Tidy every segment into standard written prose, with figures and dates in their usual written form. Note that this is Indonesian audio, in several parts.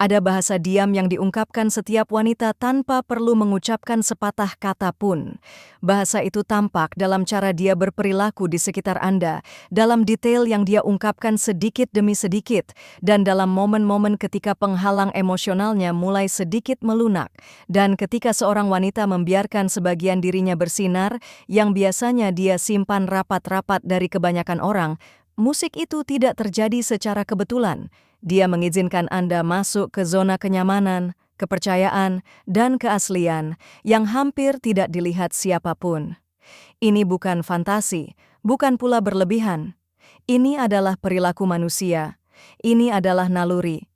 Ada bahasa diam yang diungkapkan setiap wanita tanpa perlu mengucapkan sepatah kata pun. Bahasa itu tampak dalam cara dia berperilaku di sekitar Anda, dalam detail yang dia ungkapkan sedikit demi sedikit, dan dalam momen-momen ketika penghalang emosionalnya mulai sedikit melunak, dan ketika seorang wanita membiarkan sebagian dirinya bersinar, yang biasanya dia simpan rapat-rapat dari kebanyakan orang. Musik itu tidak terjadi secara kebetulan. Dia mengizinkan Anda masuk ke zona kenyamanan, kepercayaan, dan keaslian yang hampir tidak dilihat siapapun. Ini bukan fantasi, bukan pula berlebihan. Ini adalah perilaku manusia. Ini adalah naluri.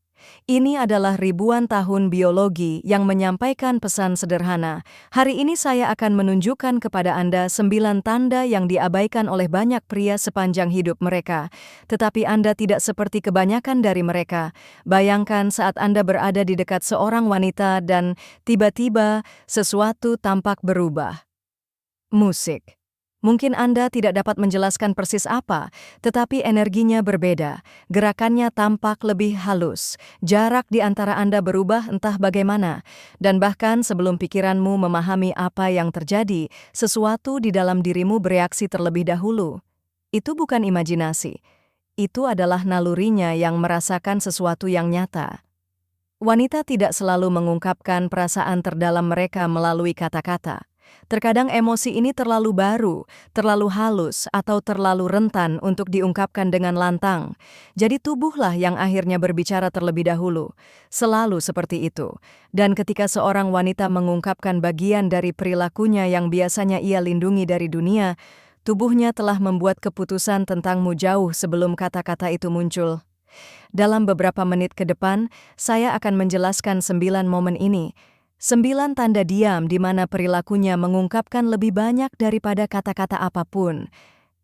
Ini adalah ribuan tahun biologi yang menyampaikan pesan sederhana. Hari ini saya akan menunjukkan kepada Anda 9 tanda yang diabaikan oleh banyak pria sepanjang hidup mereka. Tetapi Anda tidak seperti kebanyakan dari mereka. Bayangkan saat Anda berada di dekat seorang wanita dan tiba-tiba sesuatu tampak berubah. Musik. Mungkin Anda tidak dapat menjelaskan persis apa, tetapi energinya berbeda. Gerakannya tampak lebih halus. Jarak di antara Anda berubah entah bagaimana. Dan bahkan sebelum pikiranmu memahami apa yang terjadi, sesuatu di dalam dirimu bereaksi terlebih dahulu. Itu bukan imajinasi. Itu adalah nalurinya yang merasakan sesuatu yang nyata. Wanita tidak selalu mengungkapkan perasaan terdalam mereka melalui kata-kata. Terkadang emosi ini terlalu baru, terlalu halus, atau terlalu rentan untuk diungkapkan dengan lantang. Jadi tubuhlah yang akhirnya berbicara terlebih dahulu. Selalu seperti itu. Dan ketika seorang wanita mengungkapkan bagian dari perilakunya yang biasanya ia lindungi dari dunia, tubuhnya telah membuat keputusan tentangmu jauh sebelum kata-kata itu muncul. Dalam beberapa menit ke depan, saya akan menjelaskan 9 momen ini. 9 tanda diam di mana perilakunya mengungkapkan lebih banyak daripada kata-kata apapun.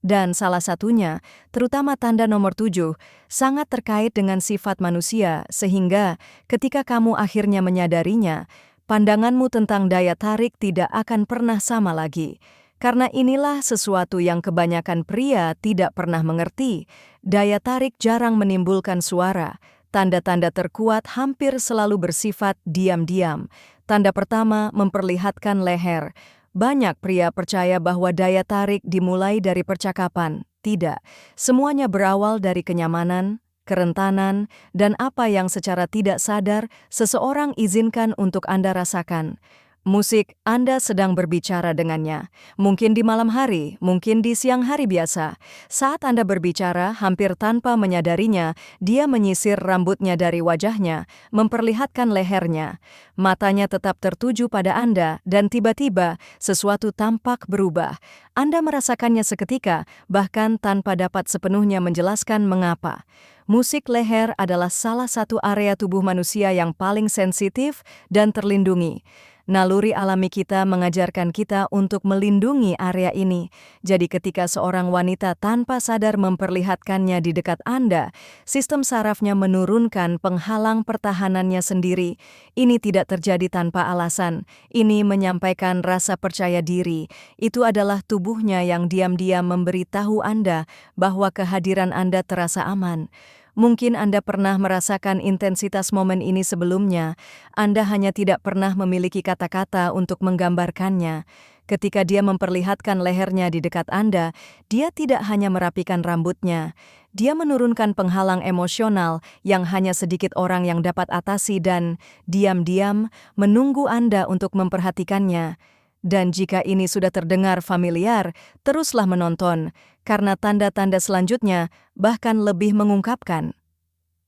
Dan salah satunya, terutama tanda nomor 7, sangat terkait dengan sifat manusia sehingga ketika kamu akhirnya menyadarinya, pandanganmu tentang daya tarik tidak akan pernah sama lagi. Karena inilah sesuatu yang kebanyakan pria tidak pernah mengerti. Daya tarik jarang menimbulkan suara. Tanda-tanda terkuat hampir selalu bersifat diam-diam. Tanda pertama memperlihatkan leher. Banyak pria percaya bahwa daya tarik dimulai dari percakapan. Tidak, semuanya berawal dari kenyamanan, kerentanan, dan apa yang secara tidak sadar seseorang izinkan untuk Anda rasakan. Musik, Anda sedang berbicara dengannya. Mungkin di malam hari, mungkin di siang hari biasa. Saat Anda berbicara, hampir tanpa menyadarinya, dia menyisir rambutnya dari wajahnya, memperlihatkan lehernya. Matanya tetap tertuju pada Anda, dan tiba-tiba sesuatu tampak berubah. Anda merasakannya seketika, bahkan tanpa dapat sepenuhnya menjelaskan mengapa. Musik leher adalah salah satu area tubuh manusia yang paling sensitif dan terlindungi. Naluri alami kita mengajarkan kita untuk melindungi area ini. Jadi ketika seorang wanita tanpa sadar memperlihatkannya di dekat Anda, sistem sarafnya menurunkan penghalang pertahanannya sendiri. Ini tidak terjadi tanpa alasan. Ini menyampaikan rasa percaya diri. Itu adalah tubuhnya yang diam-diam memberitahu Anda bahwa kehadiran Anda terasa aman. Mungkin Anda pernah merasakan intensitas momen ini sebelumnya. Anda hanya tidak pernah memiliki kata-kata untuk menggambarkannya. Ketika dia memperlihatkan lehernya di dekat Anda, dia tidak hanya merapikan rambutnya. Dia menurunkan penghalang emosional yang hanya sedikit orang yang dapat atasi dan diam-diam menunggu Anda untuk memperhatikannya. Dan jika ini sudah terdengar familiar, teruslah menonton, karena tanda-tanda selanjutnya bahkan lebih mengungkapkan.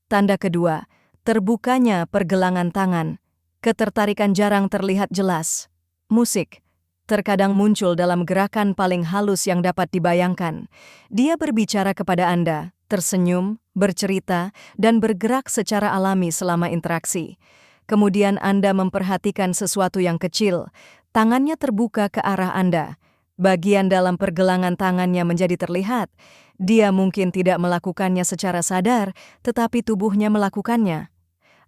Tanda kedua, terbukanya pergelangan tangan. Ketertarikan jarang terlihat jelas. Musik terkadang muncul dalam gerakan paling halus yang dapat dibayangkan. Dia berbicara kepada Anda, tersenyum, bercerita, dan bergerak secara alami selama interaksi. Kemudian Anda memperhatikan sesuatu yang kecil. Tangannya terbuka ke arah Anda. Bagian dalam pergelangan tangannya menjadi terlihat. Dia mungkin tidak melakukannya secara sadar, tetapi tubuhnya melakukannya.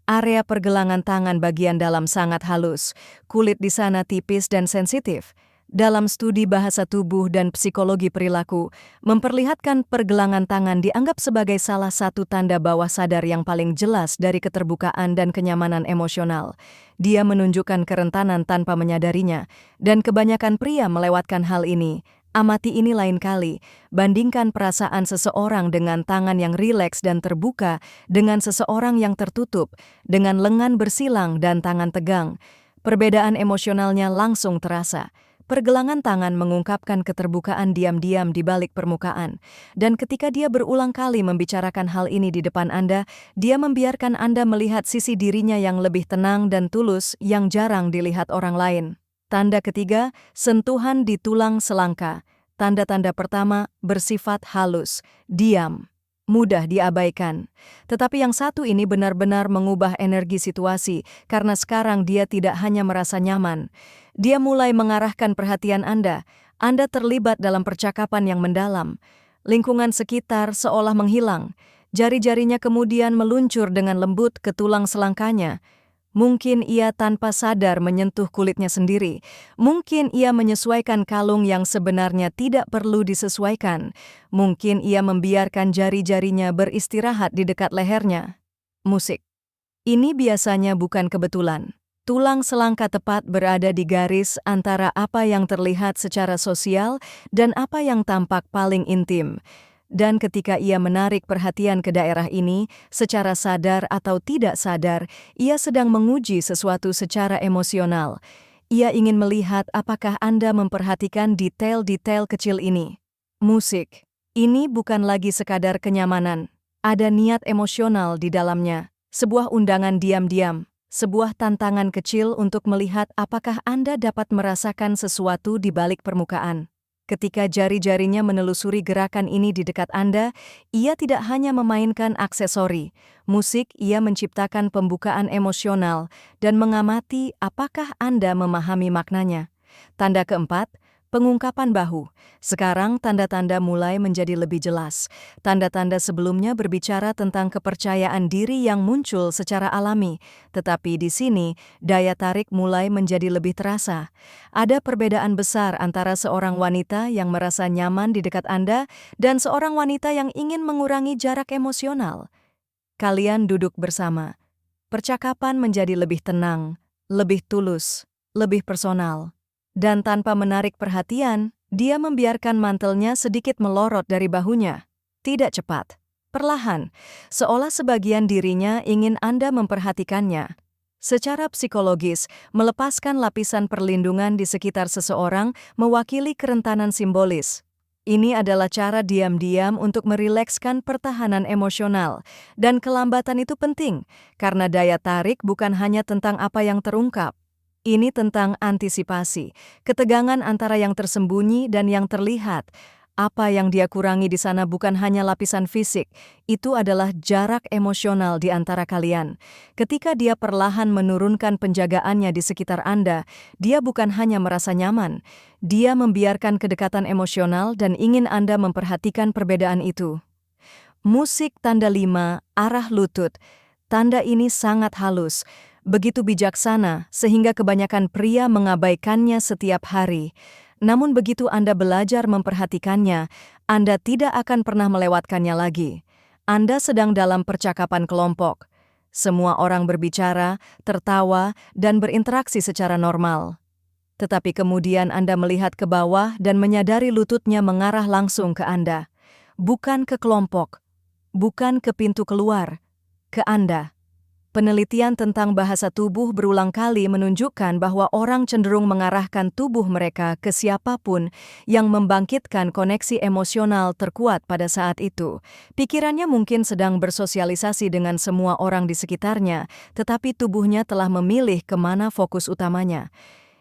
Area pergelangan tangan bagian dalam sangat halus. Kulit di sana tipis dan sensitif. dalam studi bahasa tubuh dan psikologi perilaku, memperlihatkan pergelangan tangan dianggap sebagai salah satu tanda bawah sadar yang paling jelas dari keterbukaan dan kenyamanan emosional. Dia menunjukkan kerentanan tanpa menyadarinya, dan kebanyakan pria melewatkan hal ini. Amati ini lain kali, bandingkan perasaan seseorang dengan tangan yang rileks dan terbuka dengan seseorang yang tertutup, dengan lengan bersilang dan tangan tegang. Perbedaan emosionalnya langsung terasa. Pergelangan tangan mengungkapkan keterbukaan diam-diam di balik permukaan, dan ketika dia berulang kali membicarakan hal ini di depan Anda, dia membiarkan Anda melihat sisi dirinya yang lebih tenang dan tulus yang jarang dilihat orang lain. Tanda ketiga, sentuhan di tulang selangka. Tanda-tanda pertama bersifat halus, diam, mudah diabaikan. Tetapi yang satu ini benar-benar mengubah energi situasi, karena sekarang dia tidak hanya merasa nyaman. Dia mulai mengarahkan perhatian Anda. Anda terlibat dalam percakapan yang mendalam. Lingkungan sekitar seolah menghilang. Jari-jarinya kemudian meluncur dengan lembut ke tulang selangkanya. Mungkin ia tanpa sadar menyentuh kulitnya sendiri. Mungkin ia menyesuaikan kalung yang sebenarnya tidak perlu disesuaikan. Mungkin ia membiarkan jari-jarinya beristirahat di dekat lehernya. Musik. Ini biasanya bukan kebetulan. Tulang selangka tepat berada di garis antara apa yang terlihat secara sosial dan apa yang tampak paling intim. Dan ketika ia menarik perhatian ke daerah ini, secara sadar atau tidak sadar, ia sedang menguji sesuatu secara emosional. Ia ingin melihat apakah Anda memperhatikan detail-detail kecil ini. Musik. Ini bukan lagi sekadar kenyamanan. Ada niat emosional di dalamnya. Sebuah undangan diam-diam. Sebuah tantangan kecil untuk melihat apakah Anda dapat merasakan sesuatu di balik permukaan. Ketika jari-jarinya menelusuri gerakan ini di dekat Anda, ia tidak hanya memainkan aksesori. Musik, ia menciptakan pembukaan emosional dan mengamati apakah Anda memahami maknanya. Tanda keempat, pengungkapan bahu. Sekarang tanda-tanda mulai menjadi lebih jelas. Tanda-tanda sebelumnya berbicara tentang kepercayaan diri yang muncul secara alami, tetapi di sini daya tarik mulai menjadi lebih terasa. Ada perbedaan besar antara seorang wanita yang merasa nyaman di dekat Anda dan seorang wanita yang ingin mengurangi jarak emosional. Kalian duduk bersama. Percakapan menjadi lebih tenang, lebih tulus, lebih personal. Dan tanpa menarik perhatian, dia membiarkan mantelnya sedikit melorot dari bahunya. Tidak cepat, perlahan, seolah sebagian dirinya ingin Anda memperhatikannya. Secara psikologis, melepaskan lapisan perlindungan di sekitar seseorang mewakili kerentanan simbolis. Ini adalah cara diam-diam untuk merilekskan pertahanan emosional, dan kelambatan itu penting, karena daya tarik bukan hanya tentang apa yang terungkap. Ini tentang antisipasi, ketegangan antara yang tersembunyi dan yang terlihat. Apa yang dia kurangi di sana bukan hanya lapisan fisik, itu adalah jarak emosional di antara kalian. Ketika dia perlahan menurunkan penjagaannya di sekitar Anda, dia bukan hanya merasa nyaman, dia membiarkan kedekatan emosional dan ingin Anda memperhatikan perbedaan itu. Musik tanda 5, arah lutut. Tanda ini sangat halus. Begitu bijaksana sehingga kebanyakan pria mengabaikannya setiap hari. Namun begitu Anda belajar memperhatikannya, Anda tidak akan pernah melewatkannya lagi. Anda sedang dalam percakapan kelompok. Semua orang berbicara, tertawa, dan berinteraksi secara normal. Tetapi kemudian Anda melihat ke bawah dan menyadari lututnya mengarah langsung ke Anda. Bukan ke kelompok, bukan ke pintu keluar, ke Anda. Penelitian tentang bahasa tubuh berulang kali menunjukkan bahwa orang cenderung mengarahkan tubuh mereka ke siapapun yang membangkitkan koneksi emosional terkuat pada saat itu. Pikirannya mungkin sedang bersosialisasi dengan semua orang di sekitarnya, tetapi tubuhnya telah memilih kemana fokus utamanya.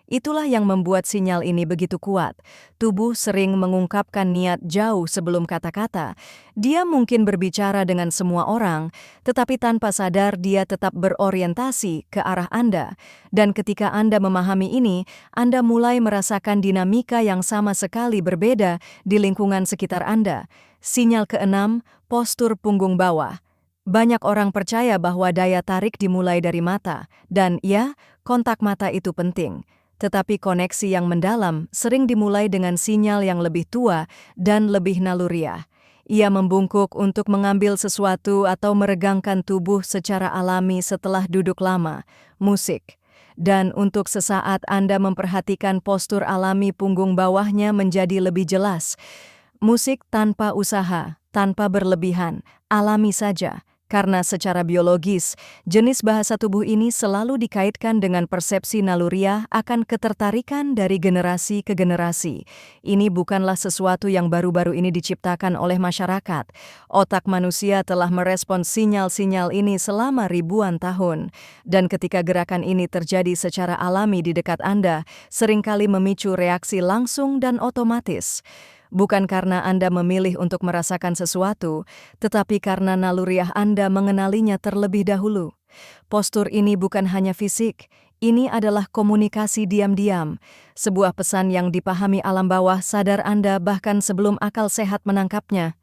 Itulah yang membuat sinyal ini begitu kuat. Tubuh sering mengungkapkan niat jauh sebelum kata-kata. Dia mungkin berbicara dengan semua orang, tetapi tanpa sadar dia tetap berorientasi ke arah Anda. Dan ketika Anda memahami ini, Anda mulai merasakan dinamika yang sama sekali berbeda di lingkungan sekitar Anda. Sinyal keenam, postur punggung bawah. Banyak orang percaya bahwa daya tarik dimulai dari mata, dan ya, kontak mata itu penting. Tetapi koneksi yang mendalam sering dimulai dengan sinyal yang lebih tua dan lebih naluriah. Ia membungkuk untuk mengambil sesuatu atau meregangkan tubuh secara alami setelah duduk lama, musik. Dan untuk sesaat Anda memperhatikan postur alami punggung bawahnya menjadi lebih jelas. Musik tanpa usaha, tanpa berlebihan, alami saja. Karena secara biologis, jenis bahasa tubuh ini selalu dikaitkan dengan persepsi naluriah akan ketertarikan dari generasi ke generasi. Ini bukanlah sesuatu yang baru-baru ini diciptakan oleh masyarakat. Otak manusia telah merespons sinyal-sinyal ini selama ribuan tahun. Dan ketika gerakan ini terjadi secara alami di dekat Anda, seringkali memicu reaksi langsung dan otomatis. Bukan karena Anda memilih untuk merasakan sesuatu, tetapi karena naluriah Anda mengenalinya terlebih dahulu. Postur ini bukan hanya fisik, ini adalah komunikasi diam-diam, sebuah pesan yang dipahami alam bawah sadar Anda bahkan sebelum akal sehat menangkapnya.